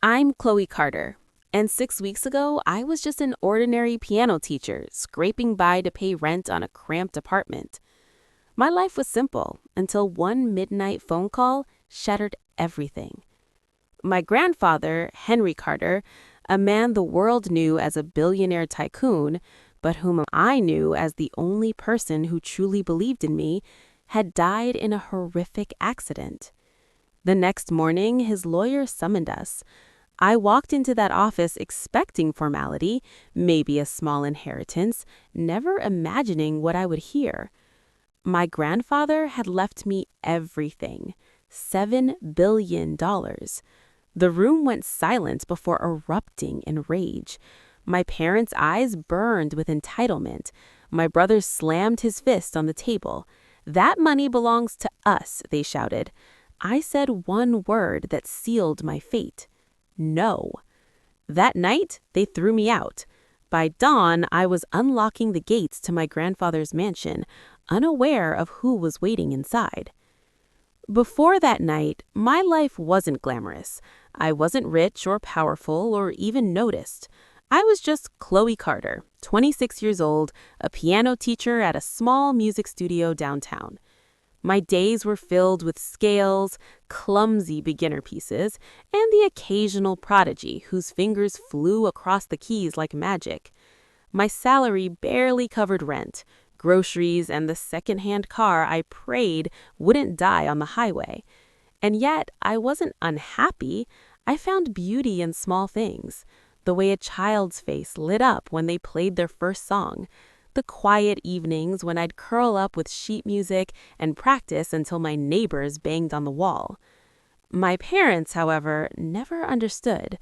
I'm Chloe Carter, and 6 weeks ago, I was just an ordinary piano teacher scraping by to pay rent on a cramped apartment. My life was simple until one midnight phone call shattered everything. My grandfather, Henry Carter, a man the world knew as a billionaire tycoon, but whom I knew as the only person who truly believed in me, had died in a horrific accident. The next morning, his lawyer summoned us. I walked into that office expecting formality, maybe a small inheritance, never imagining what I would hear. My grandfather had left me everything, $7 billion. The room went silent before erupting in rage. My parents' eyes burned with entitlement. My brother slammed his fist on the table. "That money belongs to us," they shouted. I said one word that sealed my fate. No. That night, they threw me out. By dawn, I was unlocking the gates to my grandfather's mansion, unaware of who was waiting inside. Before that night, my life wasn't glamorous. I wasn't rich or powerful or even noticed. I was just Chloe Carter, 26 years old, a piano teacher at a small music studio downtown. My days were filled with scales, clumsy beginner pieces, and the occasional prodigy whose fingers flew across the keys like magic. My salary barely covered rent, groceries, and the second-hand car I prayed wouldn't die on the highway. And yet, I wasn't unhappy. I found beauty in small things. The way a child's face lit up when they played their first song. The quiet evenings when I'd curl up with sheet music and practice until my neighbors banged on the wall. My parents, however, never understood.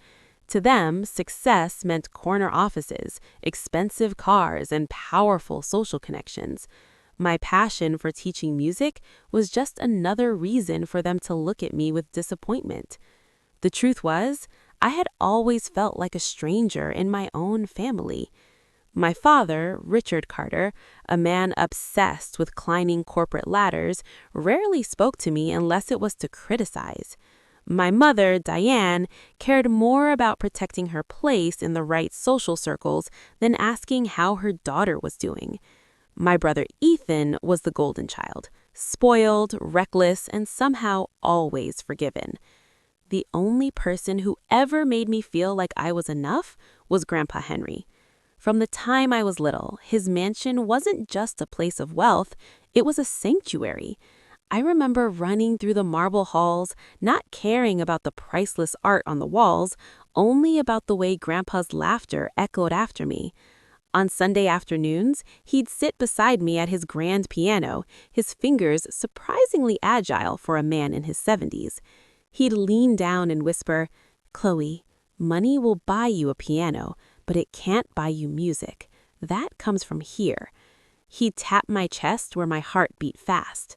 To them, success meant corner offices, expensive cars, and powerful social connections. My passion for teaching music was just another reason for them to look at me with disappointment. The truth was, I had always felt like a stranger in my own family. My father, Richard Carter, a man obsessed with climbing corporate ladders, rarely spoke to me unless it was to criticize. My mother, Diane, cared more about protecting her place in the right social circles than asking how her daughter was doing. My brother Ethan was the golden child, spoiled, reckless, and somehow always forgiven. The only person who ever made me feel like I was enough was Grandpa Henry. From the time I was little, his mansion wasn't just a place of wealth, it was a sanctuary. I remember running through the marble halls, not caring about the priceless art on the walls, only about the way Grandpa's laughter echoed after me. On Sunday afternoons, he'd sit beside me at his grand piano, his fingers surprisingly agile for a man in his 70s. He'd lean down and whisper, "Chloe, money will buy you a piano, but it can't buy you music. That comes from here." He'd tap my chest where my heart beat fast.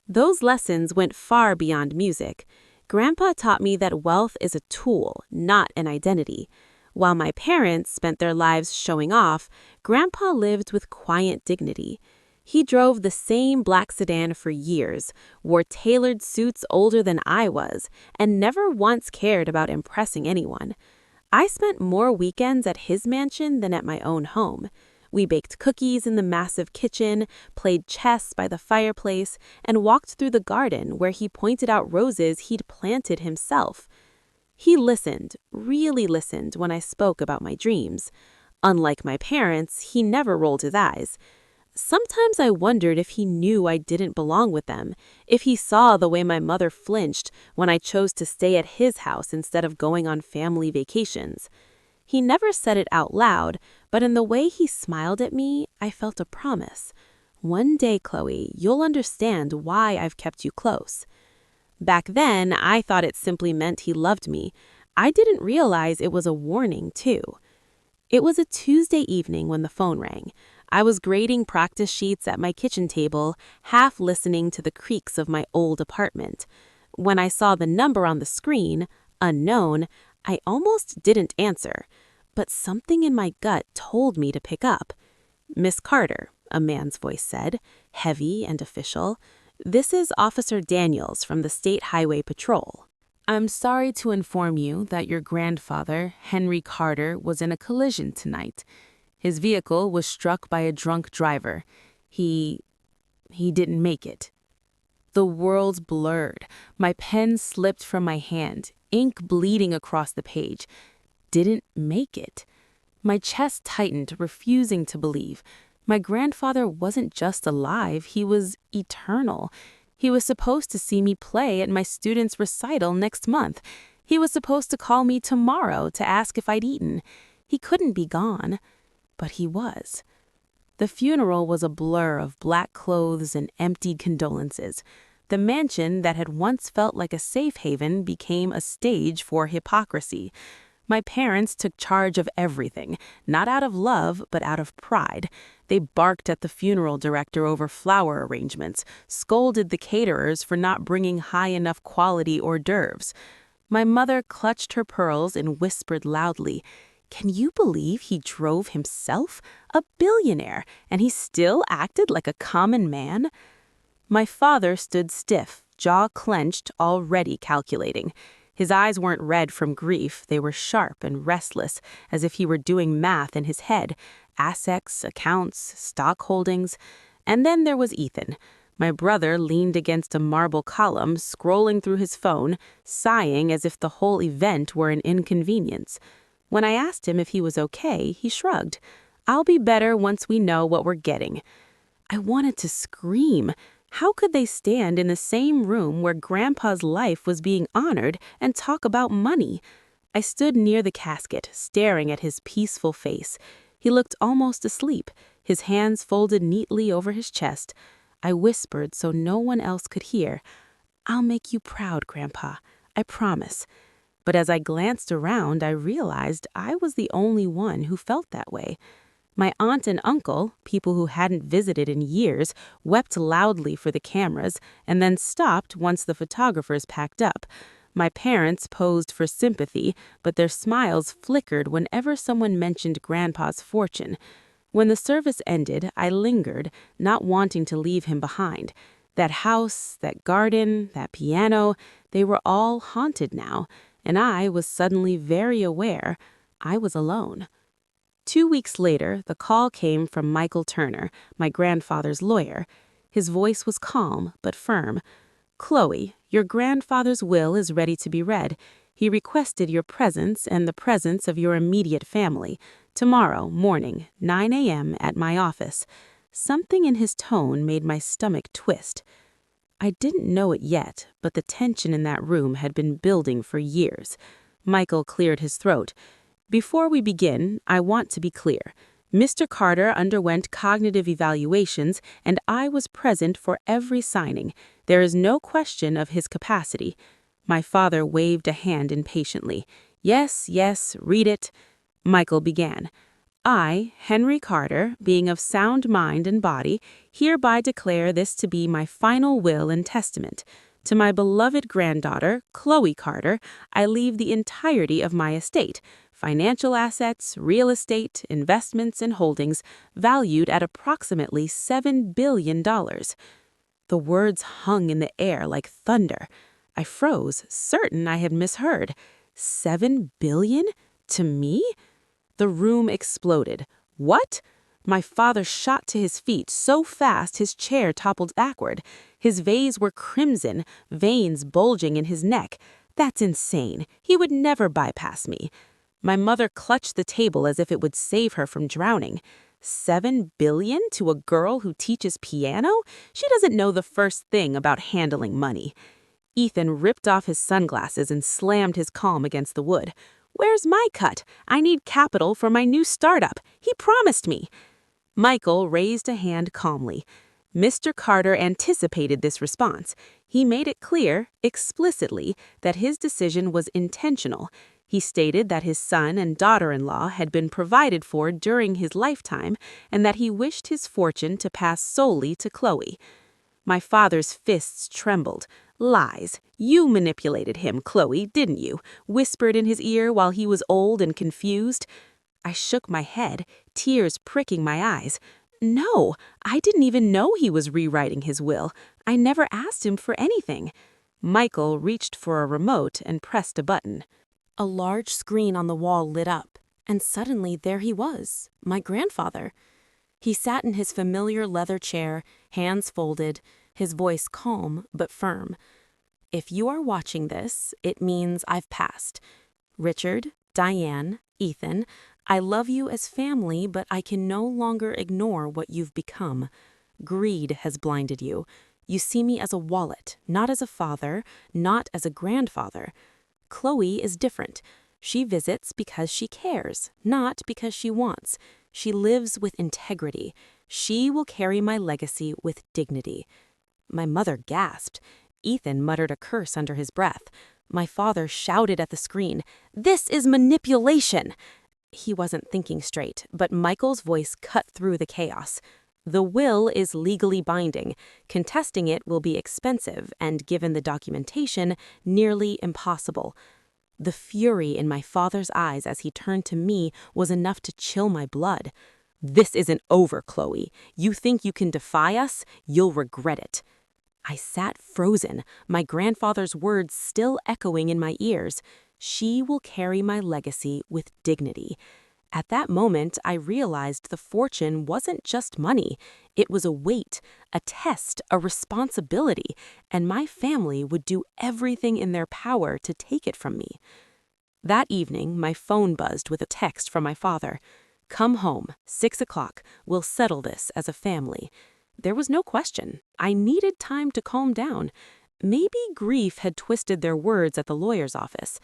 Those lessons went far beyond music. Grandpa taught me that wealth is a tool, not an identity. While my parents spent their lives showing off, Grandpa lived with quiet dignity. He drove the same black sedan for years, wore tailored suits older than I was, and never once cared about impressing anyone. I spent more weekends at his mansion than at my own home. We baked cookies in the massive kitchen, played chess by the fireplace, and walked through the garden where he pointed out roses he'd planted himself. He listened, really listened when I spoke about my dreams. Unlike my parents, he never rolled his eyes. Sometimes I wondered if he knew I didn't belong with them, if he saw the way my mother flinched when I chose to stay at his house instead of going on family vacations. He never said it out loud, but in the way he smiled at me, I felt a promise. "One day, Chloe, you'll understand why I've kept you close." Back then, I thought it simply meant he loved me. I didn't realize it was a warning, too. It was a Tuesday evening when the phone rang. I was grading practice sheets at my kitchen table, half listening to the creaks of my old apartment. When I saw the number on the screen, unknown, I almost didn't answer, but something in my gut told me to pick up. "Miss Carter," a man's voice said, heavy and official. "This is Officer Daniels from the State Highway Patrol." I'm sorry to inform you that your grandfather, Henry Carter, was in a collision tonight. His vehicle was struck by a drunk driver. He didn't make it. The worlds blurred. My pen slipped from my hand, ink bleeding across the page. Didn't make it. My chest tightened, refusing to believe. My grandfather wasn't just alive, he was eternal. He was supposed to see me play at my students' recital next month. He was supposed to call me tomorrow to ask if I'd eaten. He couldn't be gone, but he was. The funeral was a blur of black clothes and emptied condolences. The mansion that had once felt like a safe haven became a stage for hypocrisy. My parents took charge of everything, not out of love, but out of pride. They barked at the funeral director over flower arrangements, scolded the caterers for not bringing high enough quality hors d'oeuvres. My mother clutched her pearls and whispered loudly, "Can you believe he drove himself? A billionaire, and he still acted like a common man?" My father stood stiff, jaw clenched, already calculating. His eyes weren't red from grief, they were sharp and restless, as if he were doing math in his head, assets, accounts, stock holdings. And then there was Ethan. My brother leaned against a marble column, scrolling through his phone, sighing as if the whole event were an inconvenience. When I asked him if he was okay, he shrugged. "I'll be better once we know what we're getting." I wanted to scream. How could they stand in the same room where Grandpa's life was being honored and talk about money? I stood near the casket, staring at his peaceful face. He looked almost asleep, his hands folded neatly over his chest. I whispered so no one else could hear, "I'll make you proud, Grandpa. I promise." But as I glanced around, I realized I was the only one who felt that way. My aunt and uncle, people who hadn't visited in years, wept loudly for the cameras and then stopped once the photographers packed up. My parents posed for sympathy, but their smiles flickered whenever someone mentioned Grandpa's fortune. When the service ended, I lingered, not wanting to leave him behind. That house, that garden, that piano, they were all haunted now, and I was suddenly very aware I was alone. 2 weeks later, the call came from Michael Turner, my grandfather's lawyer. His voice was calm but firm. "Chloe, your grandfather's will is ready to be read. He requested your presence and the presence of your immediate family. Tomorrow morning, 9 a.m. at my office." Something in his tone made my stomach twist. I didn't know it yet, but the tension in that room had been building for years. Michael cleared his throat. "Before we begin, I want to be clear. Mr. Carter underwent cognitive evaluations, and I was present for every signing. There is no question of his capacity." My father waved a hand impatiently. "Yes, yes, read it." Michael began. "I, Henry Carter, being of sound mind and body, hereby declare this to be my final will and testament. To my beloved granddaughter, Chloe Carter, I leave the entirety of my estate, financial assets, real estate, investments, and holdings valued at approximately $7 billion. The words hung in the air like thunder. I froze, certain I had misheard. $7 billion? To me? The room exploded. What? My father shot to his feet so fast his chair toppled backward. His veins were crimson, veins bulging in his neck. That's insane. He would never bypass me. My mother clutched the table as if it would save her from drowning. $7 billion to a girl who teaches piano? She doesn't know the first thing about handling money. Ethan ripped off his sunglasses and slammed his palm against the wood. "Where's my cut? I need capital for my new startup. He promised me." Michael raised a hand calmly. Mr. Carter anticipated this response. He made it clear, explicitly, that his decision was intentional. He stated that his son and daughter-in-law had been provided for during his lifetime and that he wished his fortune to pass solely to Chloe. My father's fists trembled. "Lies. You manipulated him, Chloe, didn't you?" whispered in his ear while he was old and confused. I shook my head, tears pricking my eyes. "No, I didn't even know he was rewriting his will. I never asked him for anything." Michael reached for a remote and pressed a button. A large screen on the wall lit up, and suddenly there he was, my grandfather. He sat in his familiar leather chair, hands folded, his voice calm but firm. "If you are watching this, it means I've passed. Richard, Diane, Ethan, I love you as family, but I can no longer ignore what you've become. Greed has blinded you. You see me as a wallet, not as a father, not as a grandfather. Chloe is different. She visits because she cares, not because she wants. She lives with integrity. She will carry my legacy with dignity." My mother gasped. Ethan muttered a curse under his breath. My father shouted at the screen, "This is manipulation!" He wasn't thinking straight, but Michael's voice cut through the chaos. "The will is legally binding. Contesting it will be expensive and, given the documentation, nearly impossible." The fury in my father's eyes as he turned to me was enough to chill my blood. "This isn't over, Chloe. You think you can defy us? You'll regret it." I sat frozen, my grandfather's words still echoing in my ears. She will carry my legacy with dignity. At that moment, I realized the fortune wasn't just money. It was a weight, a test, a responsibility, and my family would do everything in their power to take it from me. That evening, my phone buzzed with a text from my father. "Come home, 6 o'clock. We'll settle this as a family." There was no question. I needed time to calm down. Maybe grief had twisted their words at the lawyer's office.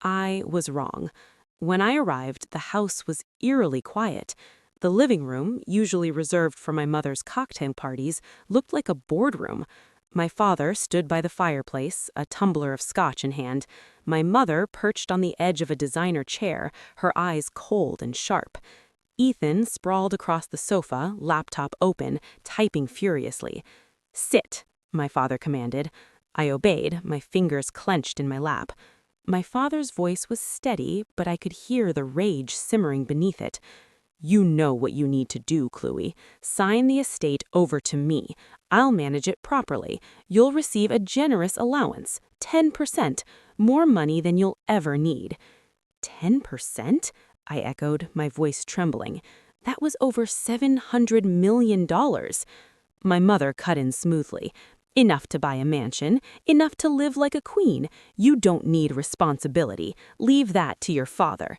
I was wrong. When I arrived, the house was eerily quiet. The living room, usually reserved for my mother's cocktail parties, looked like a boardroom. My father stood by the fireplace, a tumbler of scotch in hand. My mother perched on the edge of a designer chair, her eyes cold and sharp. Ethan sprawled across the sofa, laptop open, typing furiously. "Sit," my father commanded. I obeyed, my fingers clenched in my lap. My father's voice was steady, but I could hear the rage simmering beneath it. "You know what you need to do, Chloe. Sign the estate over to me. I'll manage it properly. You'll receive a generous allowance, 10%, more money than you'll ever need." 10%? I echoed, my voice trembling. That was over $700 million. My mother cut in smoothly. "Enough to buy a mansion, enough to live like a queen. You don't need responsibility. Leave that to your father."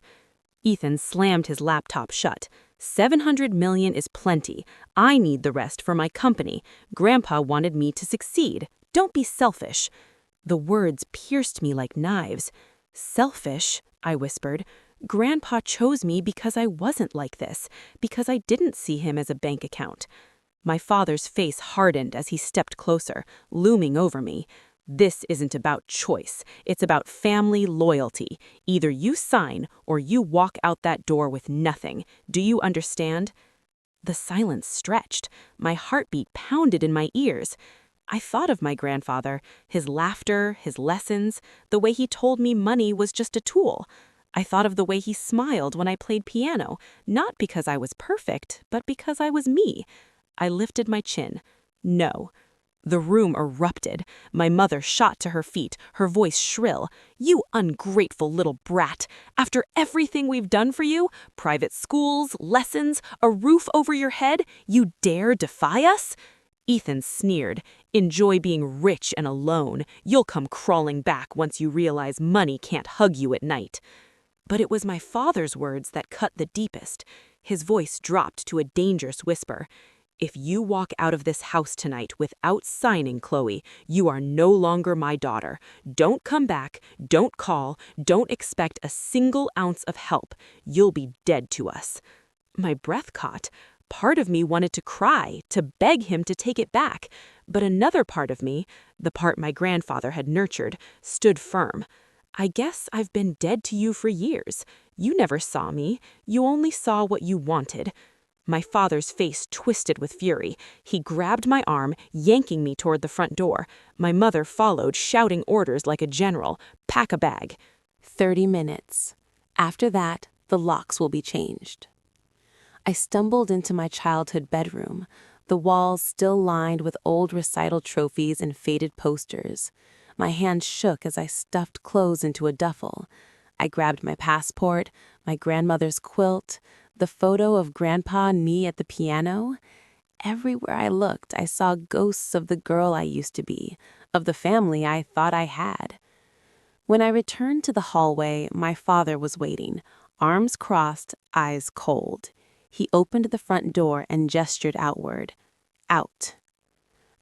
Ethan slammed his laptop shut. $700 million is plenty. I need the rest for my company. Grandpa wanted me to succeed. Don't be selfish." The words pierced me like knives. "Selfish?" I whispered. "Grandpa chose me because I wasn't like this, because I didn't see him as a bank account." My father's face hardened as he stepped closer, looming over me. "This isn't about choice. It's about family loyalty. Either you sign or you walk out that door with nothing. Do you understand?" The silence stretched. My heartbeat pounded in my ears. I thought of my grandfather, his laughter, his lessons, the way he told me money was just a tool. I thought of the way he smiled when I played piano, not because I was perfect, but because I was me. I lifted my chin. No. The room erupted. My mother shot to her feet, her voice shrill. "You ungrateful little brat! After everything we've done for you, private schools, lessons, a roof over your head, you dare defy us?" Ethan sneered. "Enjoy being rich and alone. You'll come crawling back once you realize money can't hug you at night." But it was my father's words that cut the deepest. His voice dropped to a dangerous whisper. "If you walk out of this house tonight without signing, Chloe, you are no longer my daughter. Don't come back, don't call, don't expect a single ounce of help. You'll be dead to us." My breath caught. Part of me wanted to cry, to beg him to take it back. But another part of me, the part my grandfather had nurtured, stood firm. "I guess I've been dead to you for years. You never saw me. You only saw what you wanted." My father's face twisted with fury. He grabbed my arm, yanking me toward the front door. My mother followed, shouting orders like a general. "Pack a bag." 30 minutes. After that, the locks will be changed. I stumbled into my childhood bedroom, the walls still lined with old recital trophies and faded posters. My hand shook as I stuffed clothes into a duffel. I grabbed my passport, my grandmother's quilt, the photo of Grandpa and me at the piano. Everywhere I looked, I saw ghosts of the girl I used to be, of the family I thought I had. When I returned to the hallway, my father was waiting, arms crossed, eyes cold. He opened the front door and gestured outward. Out.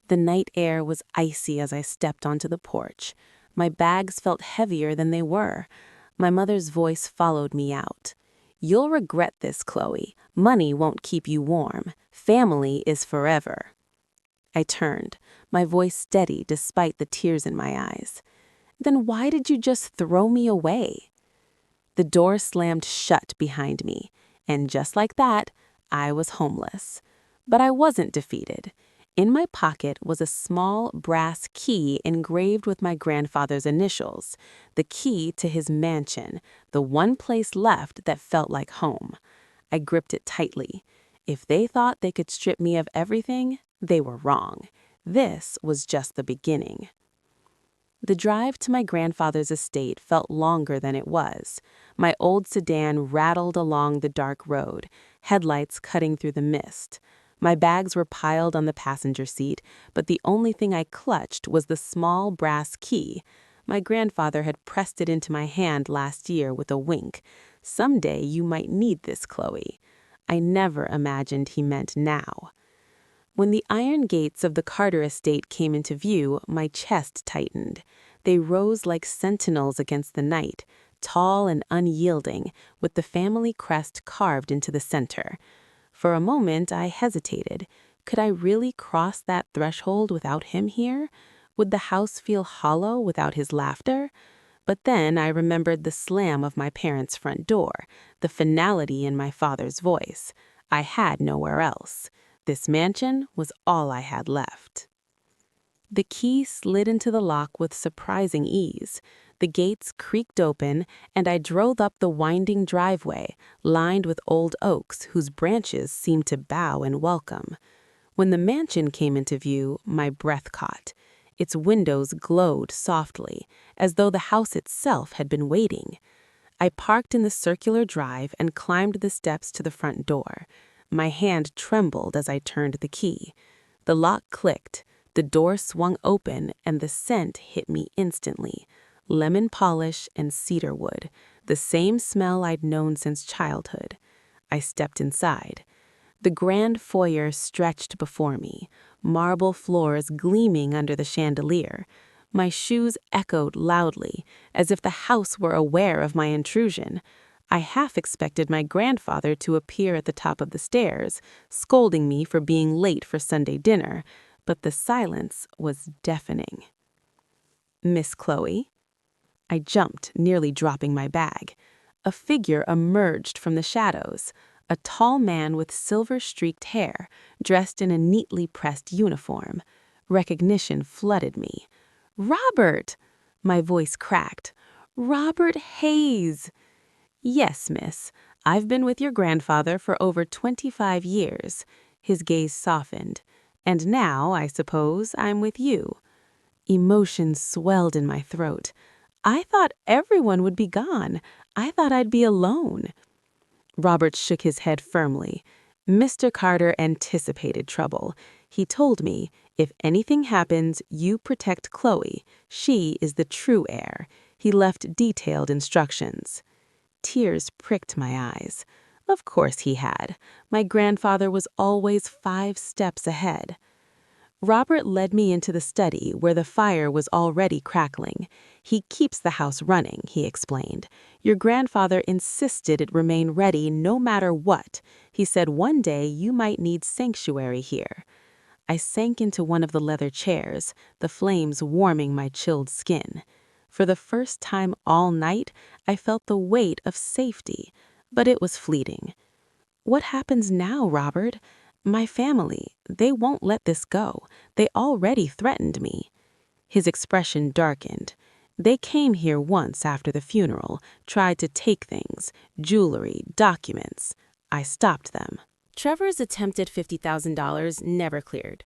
The night air was icy as I stepped onto the porch. My bags felt heavier than they were. My mother's voice followed me out. "You'll regret this, Chloe. Money won't keep you warm. Family is forever." I turned, my voice steady despite the tears in my eyes. "Then why did you just throw me away?" The door slammed shut behind me, and just like that, I was homeless. But I wasn't defeated. In my pocket was a small brass key engraved with my grandfather's initials, the key to his mansion, the one place left that felt like home. I gripped it tightly. If they thought they could strip me of everything, they were wrong. This was just the beginning. The drive to my grandfather's estate felt longer than it was. My old sedan rattled along the dark road, headlights cutting through the mist. My bags were piled on the passenger seat, but the only thing I clutched was the small brass key. My grandfather had pressed it into my hand last year with a wink. "Someday you might need this, Chloe." I never imagined he meant now. When the iron gates of the Carter estate came into view, my chest tightened. They rose like sentinels against the night, tall and unyielding, with the family crest carved into the center. For a moment, I hesitated. Could I really cross that threshold without him here? Would the house feel hollow without his laughter? But then I remembered the slam of my parents' front door, the finality in my father's voice. I had nowhere else. This mansion was all I had left. The key slid into the lock with surprising ease. The gates creaked open, and I drove up the winding driveway, lined with old oaks whose branches seemed to bow in welcome. When the mansion came into view, my breath caught. Its windows glowed softly, as though the house itself had been waiting. I parked in the circular drive and climbed the steps to the front door. My hand trembled as I turned the key. The lock clicked, the door swung open, and the scent hit me instantly. Lemon polish and cedar wood, the same smell I'd known since childhood. I stepped inside. The grand foyer stretched before me, marble floors gleaming under the chandelier. My shoes echoed loudly, as if the house were aware of my intrusion. I half expected my grandfather to appear at the top of the stairs, scolding me for being late for Sunday dinner, but the silence was deafening. "Miss Chloe?" I jumped, nearly dropping my bag. A figure emerged from the shadows, a tall man with silver-streaked hair, dressed in a neatly pressed uniform. Recognition flooded me. "Robert!" My voice cracked. "Robert Hayes!" "Yes, miss. I've been with your grandfather for over 25 years. His gaze softened. "And now, I suppose, I'm with you." Emotion swelled in my throat. I thought everyone would be gone. I thought I'd be alone. Robert shook his head firmly. Mr. Carter anticipated trouble. He told me, "If anything happens, you protect Chloe. She is the true heir." He left detailed instructions. Tears pricked my eyes. Of course he had. My grandfather was always 5 steps ahead. Robert led me into the study where the fire was already crackling. "He keeps the house running," he explained. "Your grandfather insisted it remain ready no matter what. He said one day you might need sanctuary here." I sank into one of the leather chairs, the flames warming my chilled skin. For the first time all night, I felt the weight of safety, but it was fleeting. "What happens now, Robert? My family, they won't let this go. They already threatened me." His expression darkened. "They came here once after the funeral, tried to take things, jewelry, documents. I stopped them." Trevor's attempted $50,000 never cleared.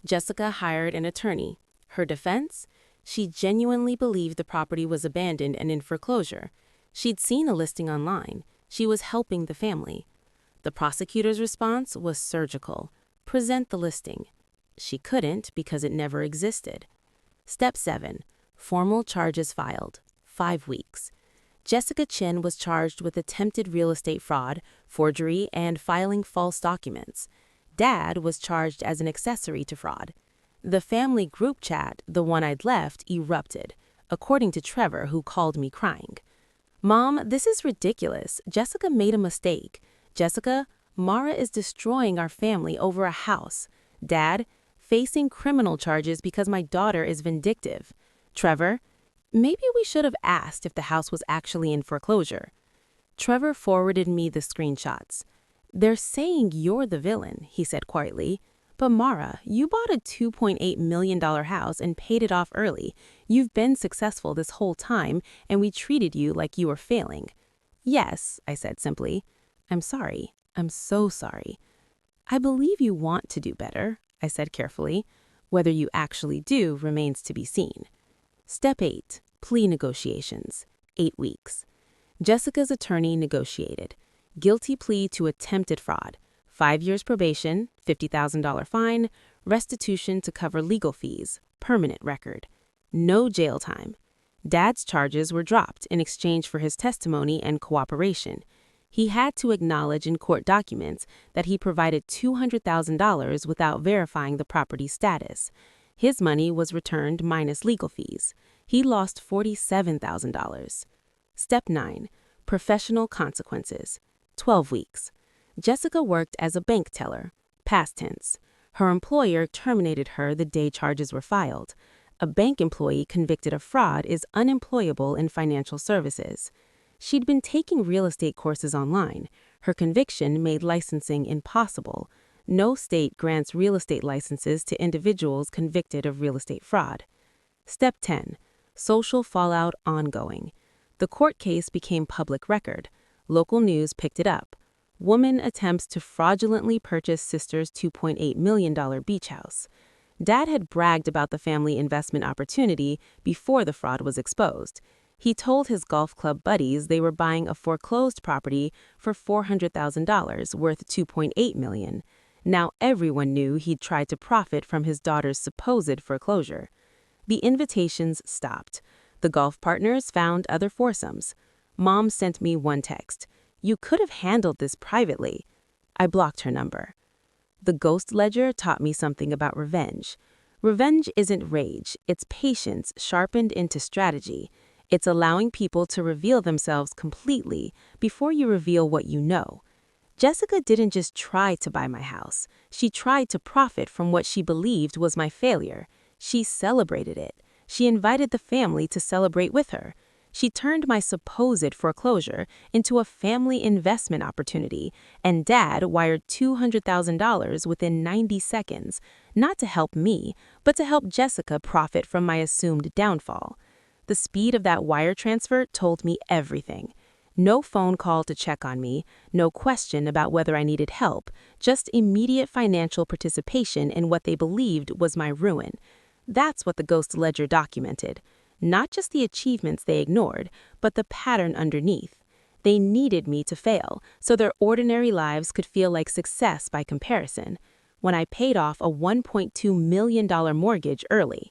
Jessica hired an attorney. Her defense? She genuinely believed the property was abandoned and in foreclosure. She'd seen a listing online. She was helping the family. The prosecutor's response was surgical. Present the listing. She couldn't because it never existed. Step 7. Formal charges filed. 5 weeks. Jessica Chin was charged with attempted real estate fraud, forgery, and filing false documents. Dad was charged as an accessory to fraud. The family group chat, the one I'd left, erupted, according to Trevor, who called me crying. "Mom, this is ridiculous. Jessica made a mistake. Jessica, Mara is destroying our family over a house. Dad, facing criminal charges because my daughter is vindictive. Trevor, maybe we should have asked if the house was actually in foreclosure." Trevor forwarded me the screenshots. "They're saying you're the villain," he said quietly. "But Mara, you bought a $2.8 million house and paid it off early. You've been successful this whole time, and we treated you like you were failing." "Yes," I said simply. "I'm sorry. I'm so sorry." "I believe you want to do better," I said carefully. "Whether you actually do remains to be seen." Step 8. Plea negotiations. 8 weeks. Jessica's attorney negotiated. Guilty plea to attempted fraud. 5 years probation, $50,000 fine, restitution to cover legal fees, permanent record. No jail time. Dad's charges were dropped in exchange for his testimony and cooperation. He had to acknowledge in court documents that he provided $200,000 without verifying the property's status. His money was returned minus legal fees. He lost $47,000. Step 9. Professional consequences. 12 weeks. Jessica worked as a bank teller. Past tense. Her employer terminated her the day charges were filed. A bank employee convicted of fraud is unemployable in financial services. She'd been taking real estate courses online. Her conviction made licensing impossible. No state grants real estate licenses to individuals convicted of real estate fraud. Step 10. Social fallout ongoing. The court case became public record. Local news picked it up. Woman attempts to fraudulently purchase sister's $2.8 million beach house. Dad had bragged about the family investment opportunity before the fraud was exposed. He told his golf club buddies they were buying a foreclosed property for $400,000 worth $2.8 million. Now everyone knew he'd tried to profit from his daughter's supposed foreclosure. The invitations stopped. The golf partners found other foursomes. Mom sent me one text. "You could have handled this privately." I blocked her number. The ghost ledger taught me something about revenge. Revenge isn't rage, it's patience sharpened into strategy. It's allowing people to reveal themselves completely before you reveal what you know. Jessica didn't just try to buy my house. She tried to profit from what she believed was my failure. She celebrated it. She invited the family to celebrate with her. She turned my supposed foreclosure into a family investment opportunity, and Dad wired $200,000 within 90 seconds, not to help me, but to help Jessica profit from my assumed downfall. The speed of that wire transfer told me everything. No phone call to check on me, no question about whether I needed help, just immediate financial participation in what they believed was my ruin. That's what the ghost ledger documented. Not just the achievements they ignored, but the pattern underneath. They needed me to fail, so their ordinary lives could feel like success by comparison. When I paid off a $1.2 million mortgage early,